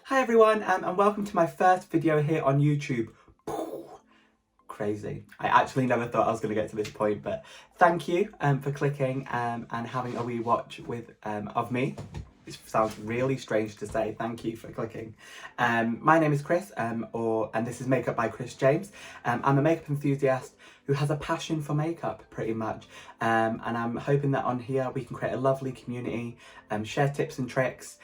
Hi everyone, and welcome to my first video here on YouTube. Crazy. I actually never thought I was going to get to this point, but thank you for clicking and having a wee watch with of me. It sounds really strange to say. Thank you for clicking. My name is Chris, and this is Makeup by Chris James. I'm a makeup enthusiast who has a passion for makeup, pretty much. And I'm hoping that on here we can create a lovely community, share tips and tricks,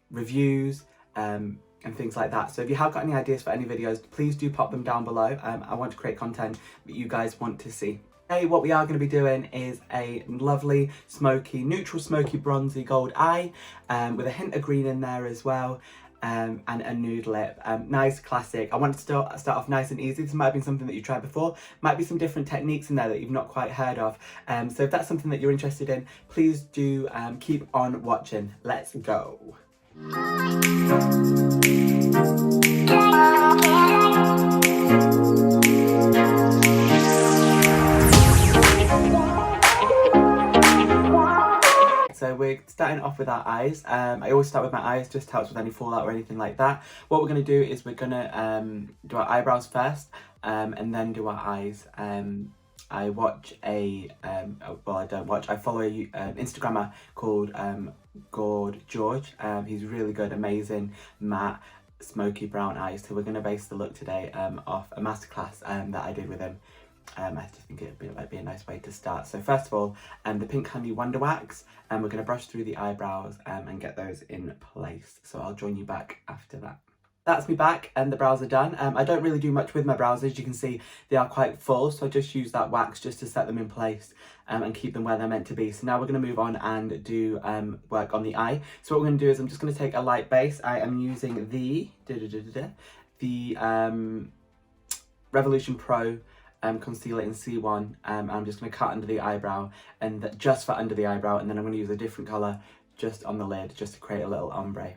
reviews, and things like that. So if you have got any ideas for any videos, please do pop them down below. I want to create content that you guys want to see. Today what we are going to be doing is a lovely smoky, neutral smoky bronzy gold eye with a hint of green in there as well. And a nude lip. Nice classic. I want to start off nice and easy. This might have been something that you tried before, might be some different techniques in there that you've not quite heard of. So if that's something that you're interested in, please do keep on watching. Let's go. So we're starting off with our eyes. I always start with my eyes, just helps with any fallout or anything like that. What we're going to do is we're going to do our eyebrows first and then do our eyes. I watch well, I don't watch, I follow a Instagrammer called Gord George. He's really good, amazing, matte, smoky brown eyes. So we're going to base the look today off a masterclass that I did with him. I just think it might be a nice way to start. So first of all, the Pink Honey Wonder Wax, and we're going to brush through the eyebrows and get those in place. So I'll join you back after that. That's me back and the brows are done. I don't really do much with my brows. As you can see, they are quite full, so I just use that wax just to set them in place and keep them where they're meant to be. So now we're going to move on and do work on the eye. So what we're going to do is I'm just going to take a light base. I am using the Revolution Pro concealer in C1. I'm just going to cut under the eyebrow, and just for under the eyebrow, and then I'm going to use a different colour just on the lid just to create a little ombre.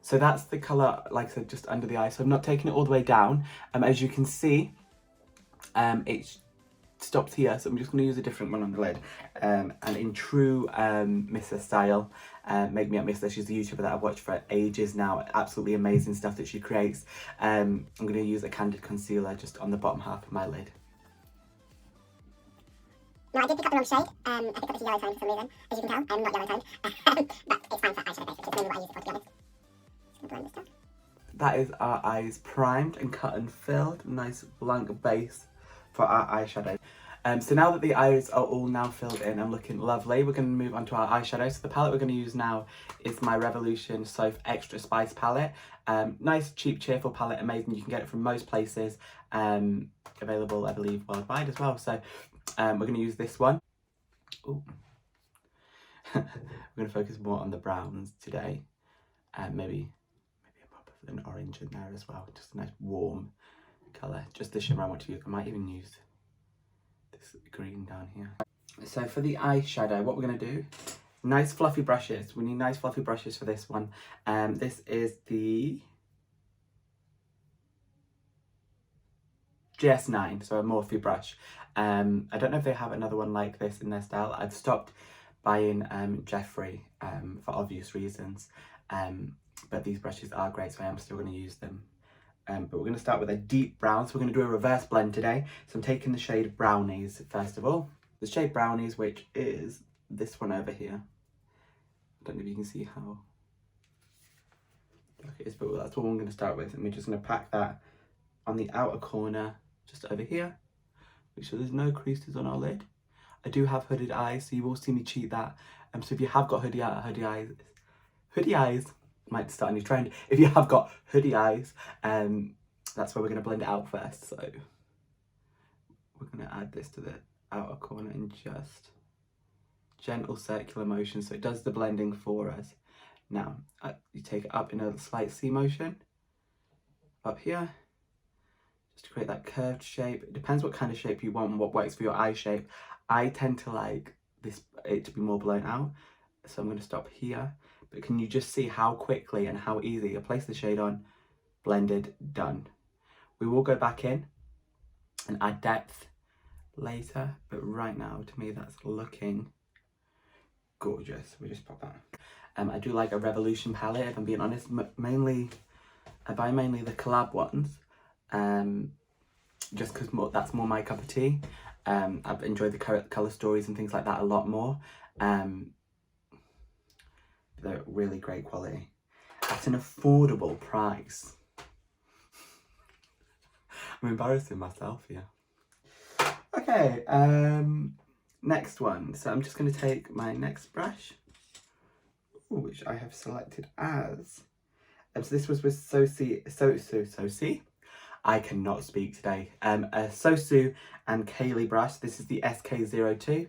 So that's the colour, like I said, just under the eye. So I'm not taking it all the way down. As you can see, it stops here. So I'm just going to use a different one on the lid. And in true Missa style, Make Me Up Missa, she's a YouTuber that I've watched for ages now. Absolutely amazing stuff that she creates. I'm going to use a candid concealer just on the bottom half of my lid. No, I did pick up the wrong shade. I picked up this yellow tone for some reason. As you can tell, I'm not yellow toned. But it's fine for eyeshadow base, which is mainly what I use it for, to be honest. Just gonna blend this down. That is our eyes primed and cut and filled. Nice blank base for our eyeshadow. So now that the eyes are all now filled in and looking lovely, we're going to move on to our eyeshadow. So the palette we're going to use now is my Revolution Soph Extra Spice palette. Nice, cheap, cheerful palette, amazing. You can get it from most places. Available, I believe, worldwide as well. So we're going to use this one. Ooh. We're going to focus more on the browns today. Maybe a pop of an orange in there as well. Just a nice warm colour. Just the shimmer I want to use. I might even use this green down here. So for the eyeshadow, what we're going to do, nice fluffy brushes. We need nice fluffy brushes for this one. This is the GS9, so a Morphe brush. I don't know if they have another one like this in their style. I've stopped buying Jeffree for obvious reasons. But these brushes are great, so I am still going to use them. But we're going to start with a deep brown, so we're going to do a reverse blend today. So I'm taking the shade Brownies first of all. The shade Brownies, which is this one over here. I don't know if you can see how dark it is, but that's what I'm going to start with. And we're just going to pack that on the outer corner, just over here. Make sure there's no creases on our lid. I do have hooded eyes, so you will see me cheat that. So if you have got hoodie eyes, might start a new trend. If you have got hoodie eyes, that's where we're going to blend it out first. So we're going to add this to the outer corner in just gentle circular motion, so it does the blending for us. Now you take it up in a slight C motion up here, just to create that curved shape. It depends what kind of shape you want and what works for your eye shape. I tend to like it to be more blown out. So I'm going to stop here. But can you just see how quickly and how easy I place the shade on, blended, done. We will go back in and add depth later, but right now to me that's looking gorgeous. We just pop that. I do like a Revolution palette, if I'm being honest. I buy mainly the collab ones, just because that's more my cup of tea. I've enjoyed the colour stories and things like that a lot more. They're really great quality at an affordable price. I'm embarrassing myself here. Okay, next one. So I'm just going to take my next brush, which I have selected as. So this was with Sophie. I cannot speak today. A Sosu and Kaylee brush. This is the SK02.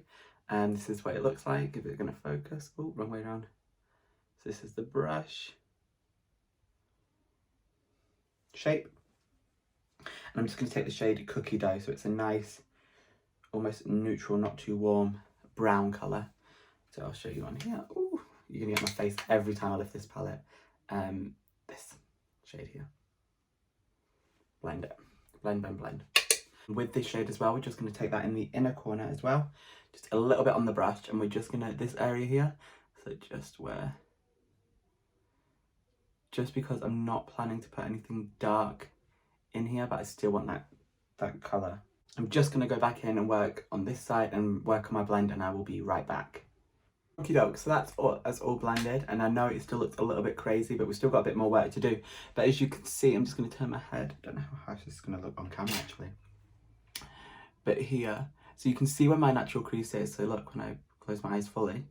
This is what it looks like. If it's going to focus. Oh, wrong way around. So this is the brush shape. And I'm just going to take the shade Cookie Dough. So it's a nice, almost neutral, not too warm brown colour. So I'll show you on here. Ooh, you're going to get my face every time I lift this palette. This shade here. Blend it. Blend, blend, blend. With this shade as well, we're just going to take that in the inner corner as well. Just a little bit on the brush, and we're just going to, this area here, so just where, just because I'm not planning to put anything dark in here, but I still want that colour. I'm just going to go back in and work on this side and work on my blend, and I will be right back. Okie doke, so that's all blended, and I know it still looks a little bit crazy, but we've still got a bit more work to do. But as you can see, I'm just going to turn my head. I don't know how this is going to look on camera actually. But here, so you can see where my natural crease is. So look, when I close my eyes fully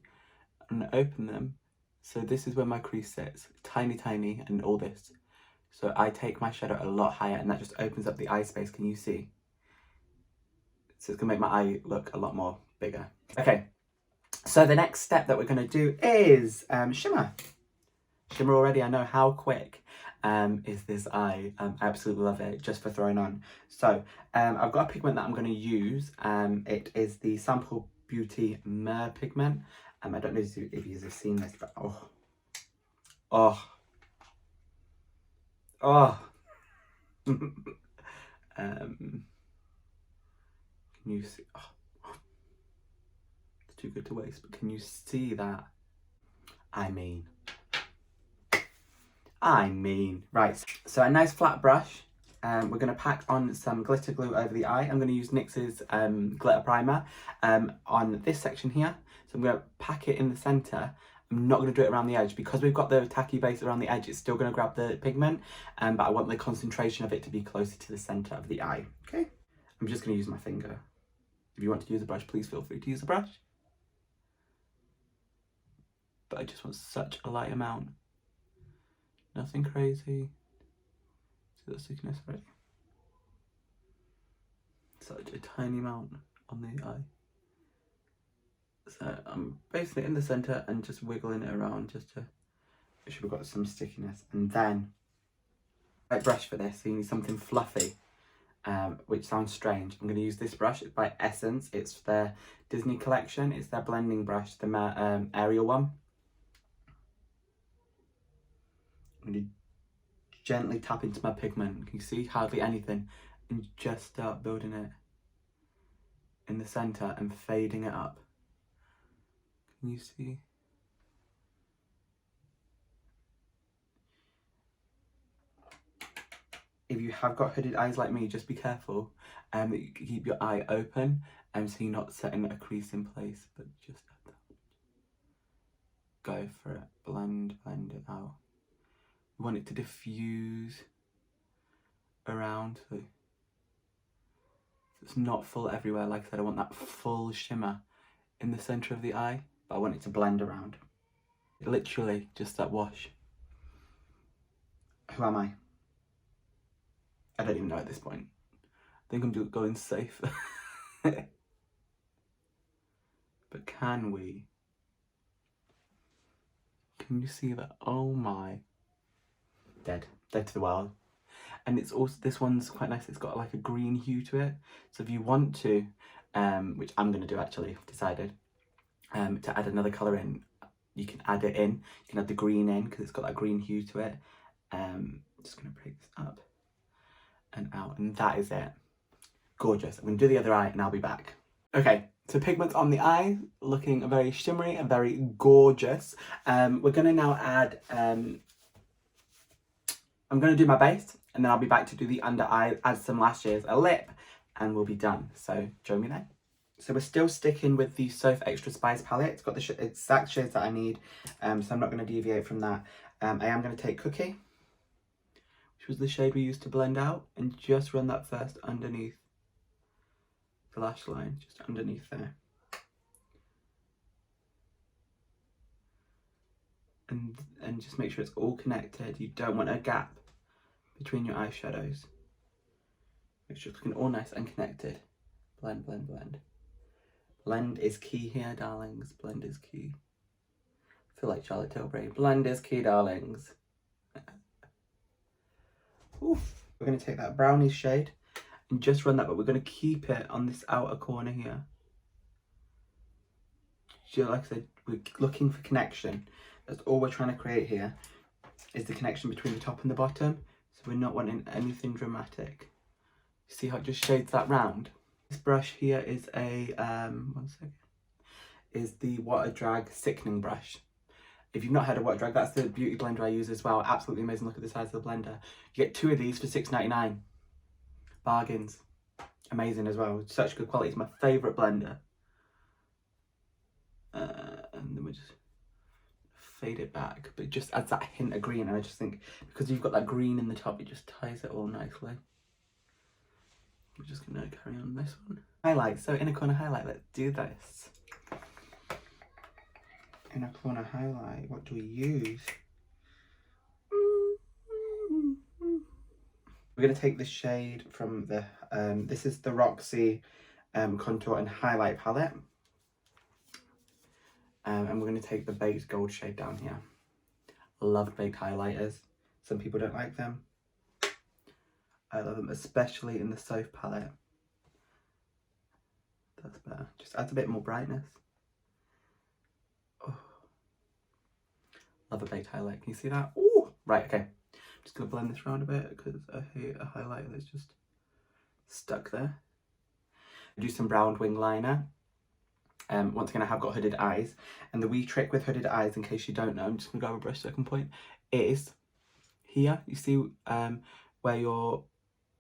and open them, so this is where my crease sits, tiny, tiny, and all this. So I take my shadow a lot higher, and that just opens up the eye space. Can you see? So it's going to make my eye look a lot more bigger. Okay. So the next step that we're going to do is shimmer. Shimmer already, I know how quick is this eye. I absolutely love it, just for throwing on. So I've got a pigment that I'm going to use. It is the Sample Beauty Mer pigment. I don't know if you have seen this, but can you see? Too good to waste, but can you see that? I mean, right, so a nice flat brush. We're going to pack on some glitter glue over the eye. I'm going to use NYX's glitter primer on this section here. So I'm going to pack it in the centre. I'm not going to do it around the edge because we've got the tacky base around the edge. It's still going to grab the pigment, but I want the concentration of it to be closer to the centre of the eye. Okay, I'm just going to use my finger. If you want to use a brush, please feel free to use a brush. But I just want such a light amount. Nothing crazy. See the thickness already? Such a tiny amount on the eye. So I'm basically in the centre and just wiggling it around just to make sure we've got some stickiness. And then, right brush for this, so you need something fluffy, which sounds strange. I'm going to use this brush. It's by Essence. It's their Disney collection. It's their blending brush, the Ariel one. I'm going to gently tap into my pigment. Can you see? Hardly anything. And just start building it in the centre and fading it up. Can you see? If you have got hooded eyes like me, just be careful that you keep your eye open so you're not setting a crease in place, but just go for it. Blend it out. We want it to diffuse around, so it's not full everywhere. Like I said, I want that full shimmer in the centre of the eye, but I want it to blend around. Literally just that wash. Who am I? I don't even know at this point. I think I'm just going safe. But can we? Can you see that? Oh my. Dead to the world. And it's also, this one's quite nice, it's got like a green hue to it. So if you want to, which I'm going to do actually, I've decided. to add another colour in, you can add it in. You can add the green in because it's got that green hue to it. Just going to break this up and out, and that is it. Gorgeous. I'm going to do the other eye and I'll be back. Okay, so pigments on the eye, looking very shimmery and very gorgeous. We're going to now add, I'm going to do my base and then I'll be back to do the under eye, add some lashes, a lip, and we'll be done. So join me then. So we're still sticking with the Soph Extra Spice palette. It's got the exact shades that I need, so I'm not going to deviate from that. I am going to take Cookie, which was the shade we used to blend out, and just run that first underneath the lash line, just underneath there. And just make sure it's all connected. You don't want a gap between your eyeshadows. Make sure it's looking all nice and connected. Blend, blend, blend. Blend is key here, darlings. Blend is key. I feel like Charlotte Tilbury. Blend is key, darlings. Oof. We're going to take that brownie shade and just run that, but we're going to keep it on this outer corner here. Just like I said, we're looking for connection. That's all we're trying to create here, is the connection between the top and the bottom. So we're not wanting anything dramatic. See how it just shades that round? This brush here is a, one second, is the Water Drag Sickening Brush. If you've not heard of Water Drag, that's the beauty blender I use as well. Absolutely amazing. Look at the size of the blender. You get 2 of these for $6.99. Bargains. Amazing as well. Such good quality. It's my favourite blender. And then we just fade it back, but it just adds that hint of green, and I just think because you've got that green in the top, it just ties it all nicely. We're just gonna carry on this one. Highlight, so inner corner highlight, let's do this. Inner corner highlight, what do we use? We're gonna take the shade from the, this is the Roxy Contour and Highlight palette. And we're going to take the baked gold shade down here. Love baked highlighters. Some people don't like them. I love them, especially in the Soph palette. That's better. Just adds a bit more brightness. Oh. Love a baked highlight. Can you see that? Ooh! Right, okay. I'm just going to blend this around a bit because I hate a highlighter that's just stuck there. Do some brown wing liner. Once again, I have got hooded eyes, and the wee trick with hooded eyes, in case you don't know, I'm just going to grab a brush second point, is here, you see where your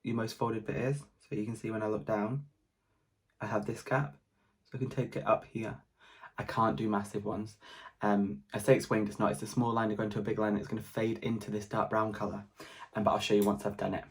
most folded bit is, so you can see when I look down, I have this gap, so I can take it up here. I can't do massive ones. I say it's winged, it's not, it's a small liner going to a big line, it's going to fade into this dark brown colour, but I'll show you once I've done it.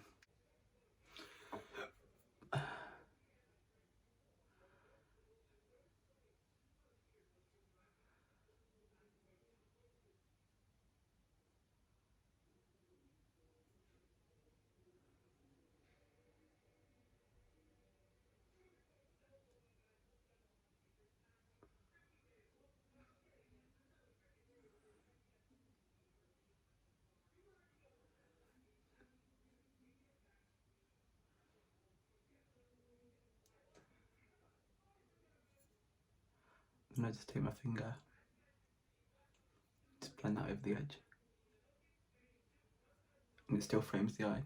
And I just take my finger, just blend that over the edge, and it still frames the eye.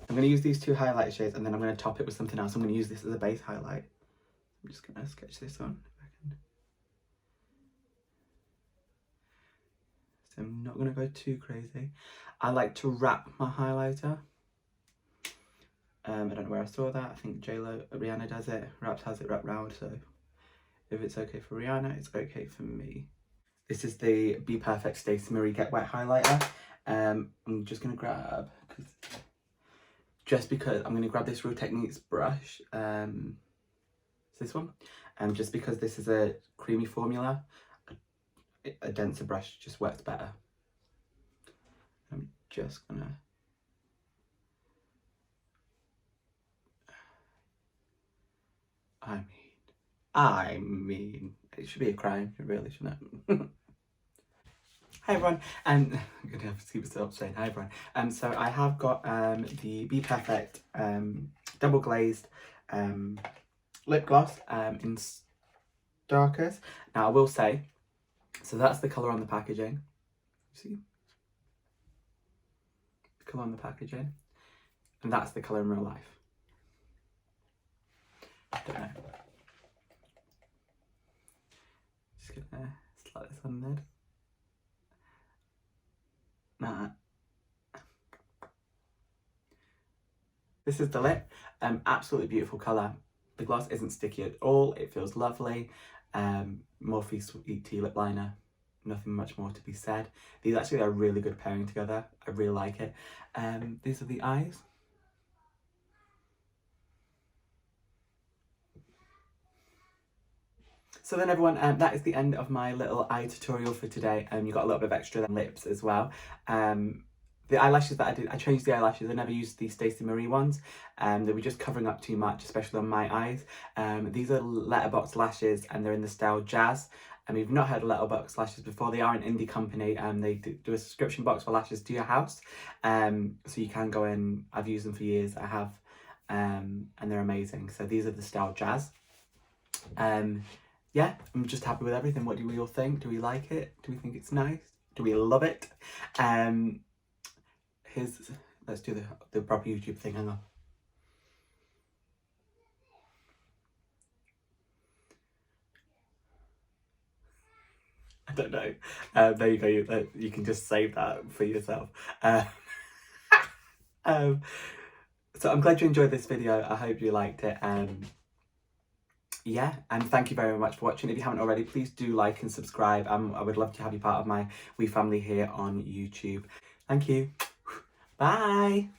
I'm going to use these 2 highlight shades, and then I'm going to top it with something else. I'm going to use this as a base highlight. I'm just going to sketch this on. So I'm not going to go too crazy. I like to wrap my highlighter. I don't know where I saw that. I think Rihanna does it. Has it wrapped round. So if it's okay for Rihanna, it's okay for me. This is the Be Perfect Stacey Marie Get Wet highlighter. I'm just going to grab, because I'm going to grab this Real Techniques brush, it's this one, just because this is a creamy formula, a denser brush just works better. I'm just going to I mean, it should be a crime, it really shouldn't it? Hi everyone, I'm gonna have to keep it up saying hi everyone. So I have got the Be Perfect double glazed lip gloss in Darkest. Now I will say, so that's the colour on the packaging. See? The colour on the packaging. And that's the colour in real life. I don't know. Just gonna slap this on the lid. Nah. This is the lip. Absolutely beautiful colour. The gloss isn't sticky at all. It feels lovely. Morphe Sweet Tea lip liner. Nothing much more to be said. These actually are really good pairing together. I really like it. These are the eyes. So then everyone, that is the end of my little eye tutorial for today. You got a little bit of extra lips as well. The eyelashes that I did, I changed the eyelashes. I never used the Stacey Marie ones. They were just covering up too much, especially on my eyes. These are Letterbox lashes and they're in the style Jazz. And we've not had Letterbox lashes before. They are an indie company and they do a subscription box for lashes to your house. So you can go in, I've used them for years, I have. And they're amazing. So these are the style Jazz. Yeah, I'm just happy with everything. What do we all think? Do we like it? Do we think it's nice? Do we love it? Let's do the proper YouTube thing, hang on. I don't know. There you go, you can just save that for yourself. So I'm glad you enjoyed this video. I hope you liked it. Yeah, and thank you very much for watching. If you haven't already, please do like and subscribe. I would love to have you part of my wee family here on YouTube. Thank you. Bye.